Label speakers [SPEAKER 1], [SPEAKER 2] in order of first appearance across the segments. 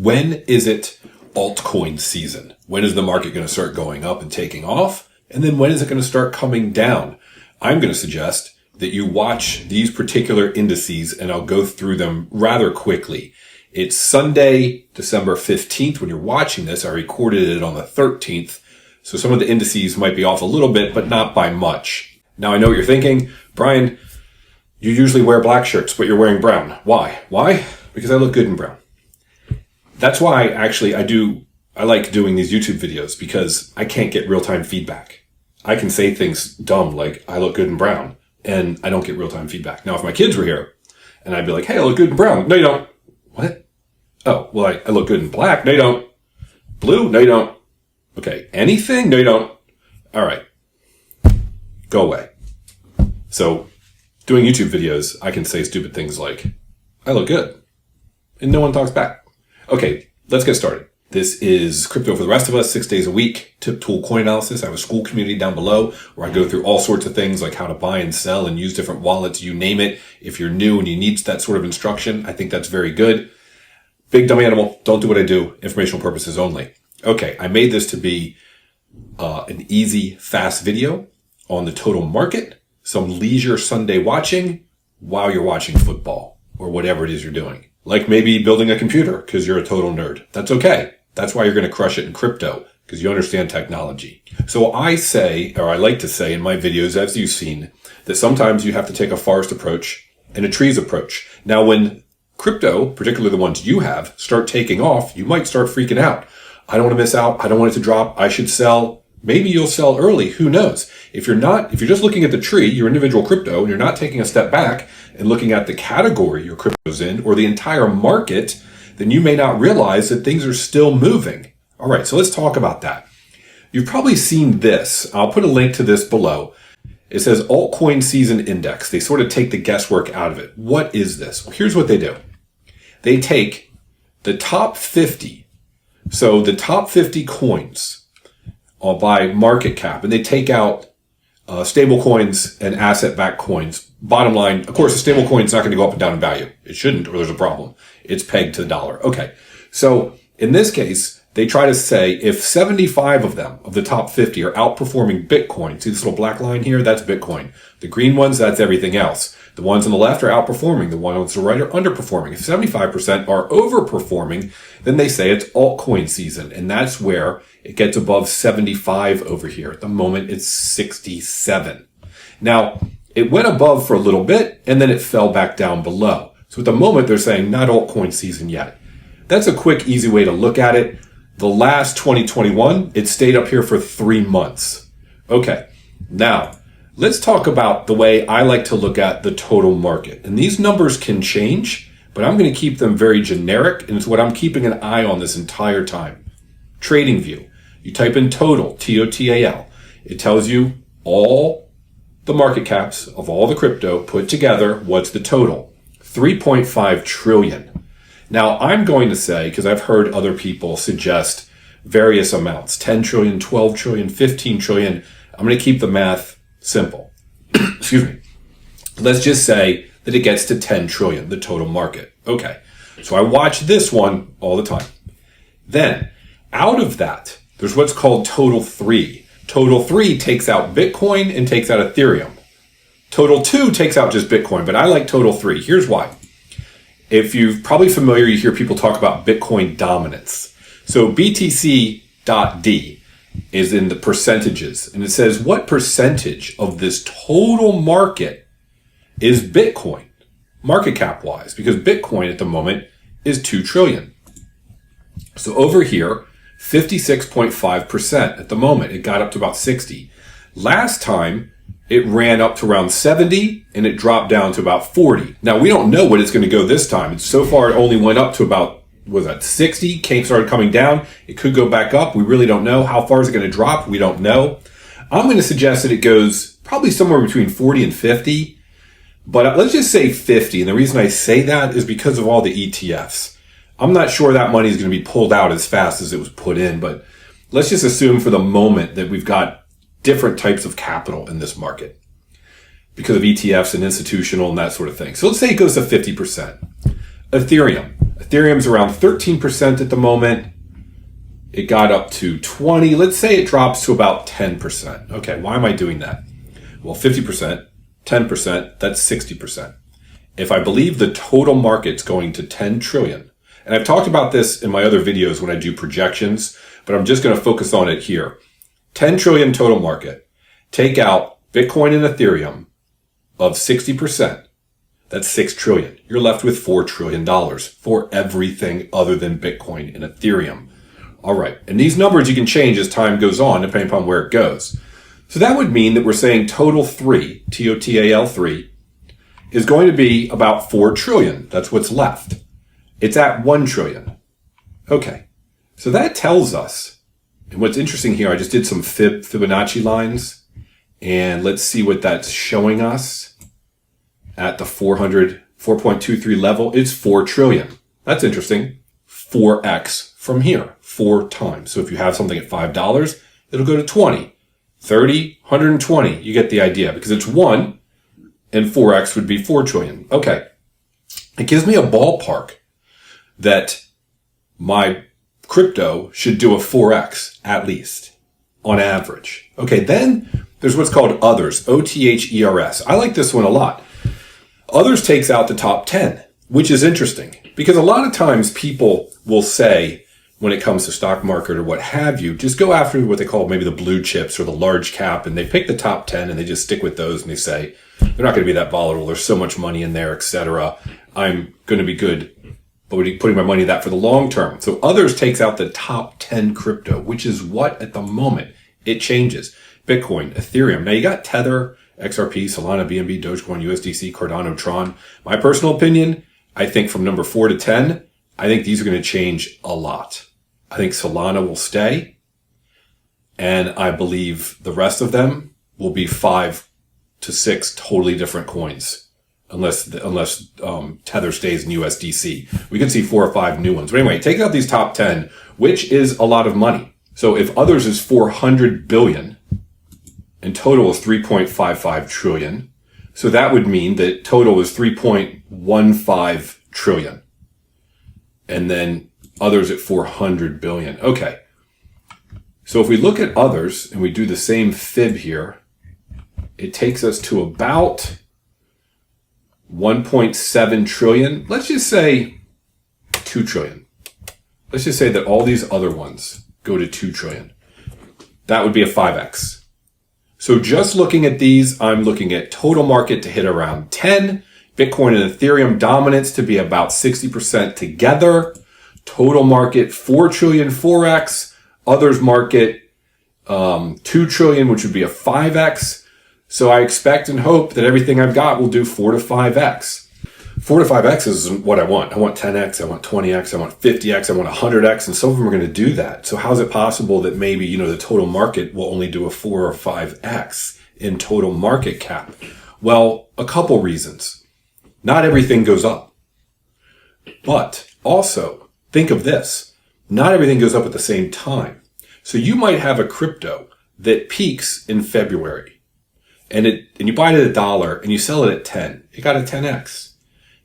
[SPEAKER 1] When is it altcoin season? When is the market going to start going up and taking off? And then when is it going to start coming down? I'm going to suggest that you watch these particular indices, and I'll go through them rather quickly. It's Sunday, December 15th. When you're watching this, I recorded it on the 13th. So some of the indices might be off a little bit, but not by much. Now I know what you're thinking. Brian, you usually wear black shirts, but you're wearing brown. Why? Why? Because I look good in brown. That's why actually I like doing these YouTube videos, because I can't get real-time feedback. I can say things dumb like, I look good in brown, and I don't get real-time feedback. Now, if my kids were here, and I'd be like, hey, I look good in brown. No, you don't. What? Oh, well, I look good in black. No, you don't. Blue? No, you don't. Okay. Anything? No, you don't. All right. Go away. So, doing YouTube videos, I can say stupid things like, I look good. And no one talks back. Okay, let's get started. This is Crypto for the Rest of Us, 6 days a week, tip, tool, coin analysis. I have a school community down below where I go through all sorts of things like how to buy and sell and use different wallets, you name it. If you're new and you need that sort of instruction, I think that's very good. Big dumb animal, don't do what I do, informational purposes only. Okay, I made this to be an easy, fast video on the total market, some leisure Sunday watching while you're watching football or whatever it is you're doing. Like maybe building a computer because you're a total nerd. That's okay. That's why you're going to crush it in crypto, because you understand technology. So I say, or I like to say in my videos, as you've seen, that sometimes you have to take a forest approach and a trees approach. Now, when crypto, particularly the ones you have, start taking off, you might start freaking out. I don't want to miss out. I don't want it to drop. I should sell. Maybe you'll sell early. Who knows? If you're just looking at the tree, your individual crypto, and you're not taking a step back and looking at the category your crypto's in or the entire market, then you may not realize that things are still moving. All right, so let's talk about that. You've probably seen this. I'll put a link to this below. It says Altcoin Season Index. They sort of take the guesswork out of it. What is this? Well, here's what they do. They take the top 50. So the top 50 coins by market cap, and they take out stable coins and asset-backed coins. Bottom line, of course, a stable coin is not going to go up and down in value. It shouldn't, or there's a problem. It's pegged to the dollar. Okay. So in this case, they try to say if 75 of them, of the top 50, are outperforming Bitcoin. See this little black line here? That's Bitcoin. The green ones, that's everything else. The ones on the left are outperforming. The ones on the right are underperforming. If 75% are overperforming, then they say it's altcoin season. And that's where it gets above 75 over here. At the moment, it's 67. Now, it went above for a little bit, and then it fell back down below. So at the moment, they're saying not altcoin season yet. That's a quick, easy way to look at it. The last 2021, it stayed up here for 3 months. Okay, now let's talk about the way I like to look at the total market. And these numbers can change, but I'm going to keep them very generic, and it's what I'm keeping an eye on this entire time. Trading View. You type in total, T-O-T-A-L. It tells you all the market caps of all the crypto put together. What's the total? 3.5 trillion. Now, I'm going to say, because I've heard other people suggest various amounts, 10 trillion, 12 trillion, 15 trillion. I'm going to keep the math simple. Excuse me. Let's just say that it gets to 10 trillion, the total market. Okay. So I watch this one all the time. Then, out of that, there's what's called Total 3. Total 3 takes out Bitcoin and takes out Ethereum. Total 2 takes out just Bitcoin, but I like Total 3. Here's why. If you're probably familiar, you hear people talk about Bitcoin dominance. So BTC.D is in the percentages, and it says what percentage of this total market is Bitcoin, market cap wise, because Bitcoin at the moment is 2 trillion. So over here, 56.5% at the moment. It got up to about 60. Last time, it ran up to around 70 and it dropped down to about 40. Now, we don't know what it's going to go this time. So far, it only went up to about, 60? Started coming down. It could go back up. We really don't know. How far is it going to drop? We don't know. I'm going to suggest that it goes probably somewhere between 40 and 50. But let's just say 50. And the reason I say that is because of all the ETFs. I'm not sure that money is going to be pulled out as fast as it was put in. But let's just assume for the moment that we've got different types of capital in this market because of ETFs and institutional and that sort of thing. So let's say it goes to 50%. Ethereum's around 13% at the moment. It got up to 20. Let's say it drops to about 10%. Okay, why am I doing that? Well, 50%, 10%, that's 60%. If I believe the total market's going to 10 trillion, and I've talked about this in my other videos when I do projections, but I'm just going to focus on it here. 10 trillion total market. Take out Bitcoin and Ethereum of 60%. That's 6 trillion. You're left with $4 trillion for everything other than Bitcoin and Ethereum. All right. And these numbers you can change as time goes on, depending upon where it goes. So that would mean that we're saying total 3, TOTAL 3, is going to be about 4 trillion. That's what's left. It's at 1 trillion. Okay. So that tells us, and what's interesting here, I just did some Fibonacci lines, and let's see what that's showing us at the 4.23 level. It's 4 trillion. That's interesting. 4x from here, 4 times. So if you have something at $5, it'll go to 20, 30, 120. You get the idea, because it's 1 and 4x would be 4 trillion. Okay. It gives me a ballpark that my crypto should do a 4x at least on average. Okay. Then there's what's called others, OTHERS. I like this one a lot. Others takes out the top 10, which is interesting because a lot of times people will say, when it comes to stock market or what have you, just go after what they call maybe the blue chips or the large cap, and they pick the top 10 and they just stick with those and they say, they're not going to be that volatile. There's so much money in there, etc. I'm going to be good, but putting my money in that for the long term. So others takes out the top 10 crypto, which is what at the moment it changes. Bitcoin, Ethereum. Now you got Tether, XRP, Solana, BNB, Dogecoin, USDC, Cardano, Tron. My personal opinion, I think from number 4 to 10, I think these are going to change a lot. I think Solana will stay, and I believe the rest of them will be 5 to 6 totally different coins, unless Tether stays in USDC. We could see 4 or 5 new ones. But anyway, take out these top 10, which is a lot of money. So if others is 400 billion and total is 3.55 trillion, so that would mean that total is 3.15 trillion. And then others at 400 billion. Okay. So if we look at others and we do the same fib here, it takes us to about 1.7 trillion. Let's just say 2 trillion. Let's just say that all these other ones go to 2 trillion. That would be a 5x. So just looking at these, I'm looking at total market to hit around 10, Bitcoin and Ethereum dominance to be about 60% together. Total market, 4 trillion, 4x. Others market, 2 trillion, which would be a 5x. So I expect and hope that everything I've got will do 4 to 5x. 4 to 5x is what I want. I want 10x, I want 20x, I want 50x, I want 100x, and some of them are going to do that. So how is it possible that maybe, the total market will only do a 4 or 5x in total market cap? Well, a couple reasons. Not everything goes up. But also, think of this. Not everything goes up at the same time. So you might have a crypto that peaks in February and you buy it at $1 and you sell it at 10. It got a 10x.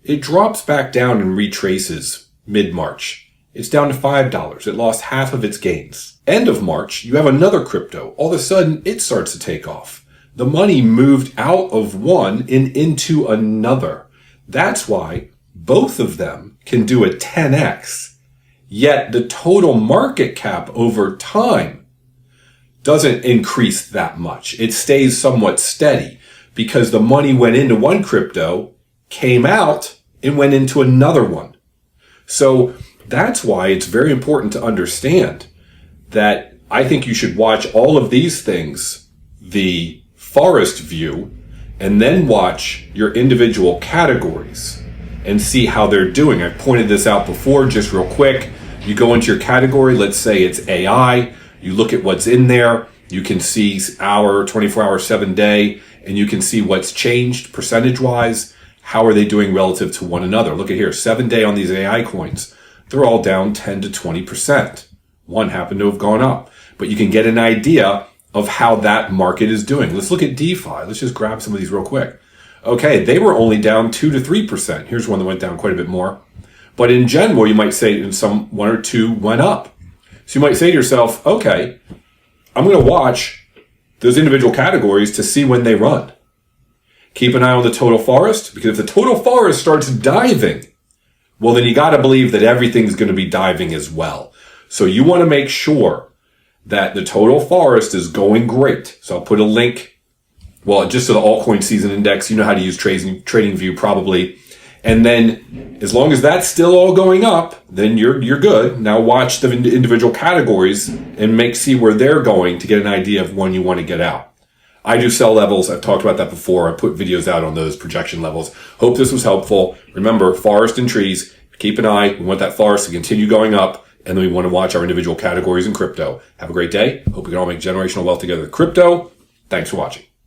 [SPEAKER 1] It drops back down and retraces mid-March. It's down to $5. It lost half of its gains. End of March, you have another crypto. All of a sudden, it starts to take off. The money moved out of one and into another. That's why both of them can do a 10x. Yet the total market cap over time doesn't increase that much. It stays somewhat steady because the money went into one crypto, came out, and went into another one. So that's why it's very important to understand that I think you should watch all of these things, the forest view, and then watch your individual categories and see how they're doing. I've pointed this out before, just real quick. You go into your category, let's say it's AI, you look at what's in there, you can see hour, 24 hour, 7 day, and you can see what's changed percentage-wise. How are they doing relative to one another? Look at here, 7 day on these AI coins. They're all down 10 to 20%. One happened to have gone up. But you can get an idea of how that market is doing. Let's look at DeFi. Let's just grab some of these real quick. Okay, they were only down 2 to 3%. Here's one that went down quite a bit more. But in general, you might say in some one or two went up. So you might say to yourself, okay, I'm going to watch those individual categories to see when they run. Keep an eye on the total forest, because if the total forest starts diving, well, then you got to believe that everything's going to be diving as well. So you want to make sure that the total forest is going great. So I'll put a link, well, just to the altcoin season index. You know how to use TradingView probably. And then as long as that's still all going up, then you're good. Now watch the individual categories and see where they're going to get an idea of when you want to get out. I do sell levels. I've talked about that before. I put videos out on those projection levels. Hope this was helpful. Remember, forest and trees. Keep an eye. We want that forest to continue going up. And then we want to watch our individual categories in crypto. Have a great day. Hope we can all make generational wealth together with crypto. Thanks for watching.